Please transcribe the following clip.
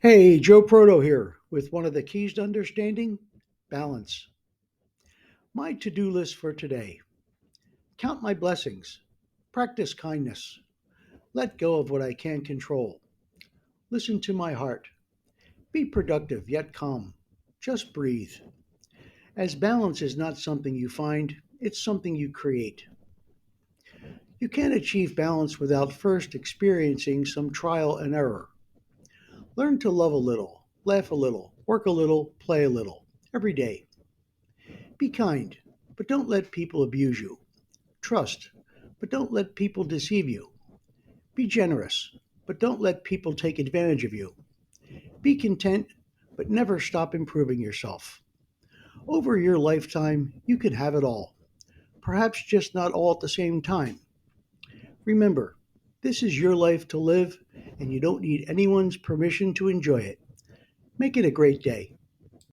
Hey, Joe Proto here with one of the keys to understanding balance. My to do list for today: count my blessings, practice kindness, let go of what I can't control, listen to my heart, be productive yet calm, just breathe. As balance is not something you find, it's something you create. You can't achieve balance without first experiencing some trial and error. Learn to love a little, laugh a little, work a little, play a little, every day. Be kind, but don't let people abuse you. Trust, but don't let people deceive you. Be generous, but don't let people take advantage of you. Be content, but never stop improving yourself. Over your lifetime, you can have it all. Perhaps just not all at the same time. Remember, this is your life to live, and you don't need anyone's permission to enjoy it. Make it a great day.